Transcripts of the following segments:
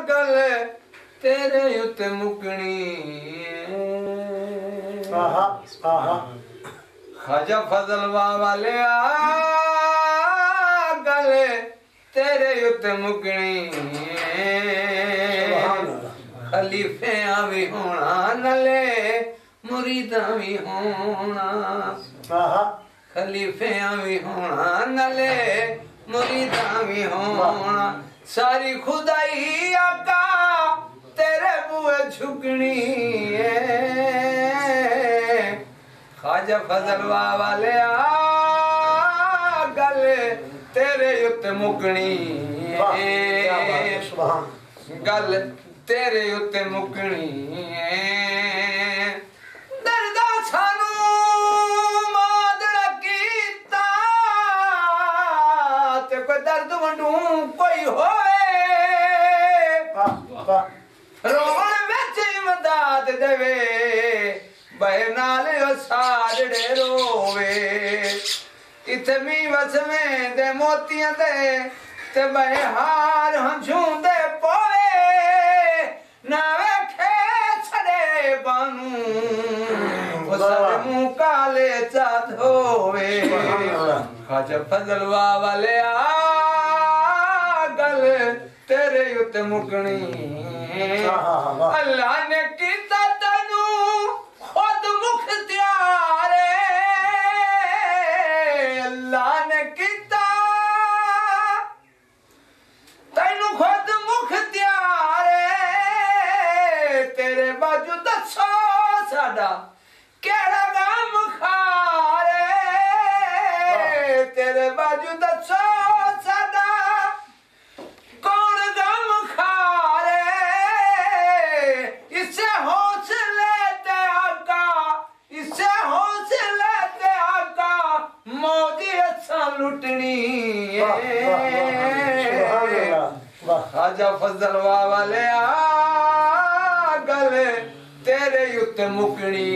गल तेरे उत्ते मुकनी खाजा फजल वाले गल तेरे उत्ते मुकनी खलीफियां भी होना नले मुरीदां भी होना खलीफियां भी होना नले मुरीदां भी होना सारी खुदाई आका तेरे बुए झुकनी खाजा फजल वाले गल तेरे उत्ते मुकनी गल तेरे उत्ते मुकनी दर्दा सानू मादड़ा कीता ते कोई दर्द वंडू कोई होए रोण विच इमदाद देवे बहे नाल ओ साड़े रोवे इथे मी वसवे दे मोतियां दे ते बहे हार हंझूंदे पोए ना वेखे छड़े बानू वो सारे मुंह काले चाँद होवे खाजा फजल वाले गल तेरे उत्ते मुकनी अल्लाह ने कीता तैनू खुद मुख्तियार अल्लाह ने कीता तैनू खुद मुख्तियार तेरे बाजू दसो साडा केड़ा गम खारे तेरे बाजू दसो साडा कौन गम खारे इससे हौसले ते आका इससे हौसले ते आका मौजी अच्छा लुटनी खाजा फजल वाले गल तेरे उत्ते मुकनी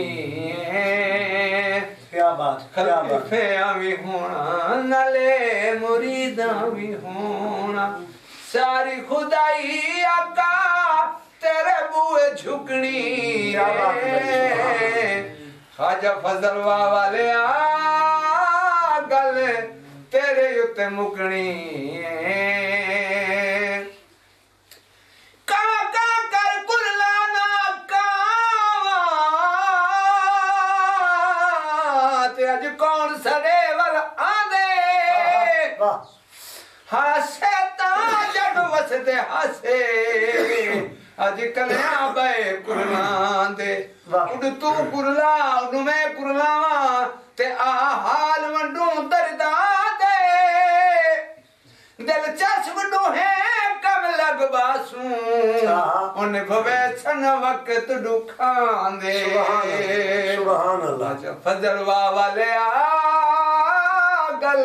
क्या बात खलीफियां भी होना नले मुरीदां भी होना सारी खुदाई आका तेरे बुए झुकनी खाजा फजल वाले गल तेरे उत्ते मुकनी कौन सड़े वाल आंदे हासे ता जग वसदे हासे अज कलिया बे कुरलां दे उड़ तू कुरला उड़ मैं कुरलावा ते आ हाल वंडू दर्दा दे दिलचस्प डूहे कम लग बासू उन भवे छन वक्त दुखां दे सुभान अल्लाह फजल वाले गल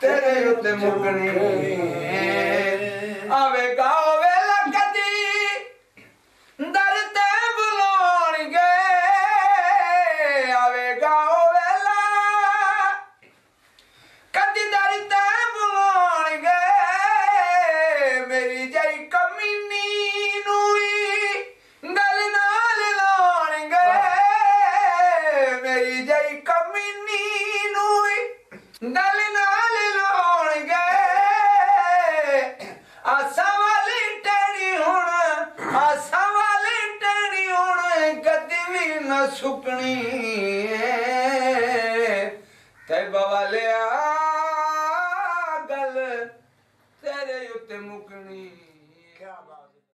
तेरे उत्ते मुकनी आवे गाओ वेला कदी दर ते बुलाउणगे आवे गाओ वेला कदी दर ते बुलाउणगे मेरी जई कमीनी नूई गल नाल लाउणगे मेरी जई कमीनी नूई गल नाल लाउणगे आसा वाली टड़ी हुण आसा वाली टड़ी हुण कदी भी न सुकनी तैयबा वाले गल तेरे उत्ते मुकनी क्या बात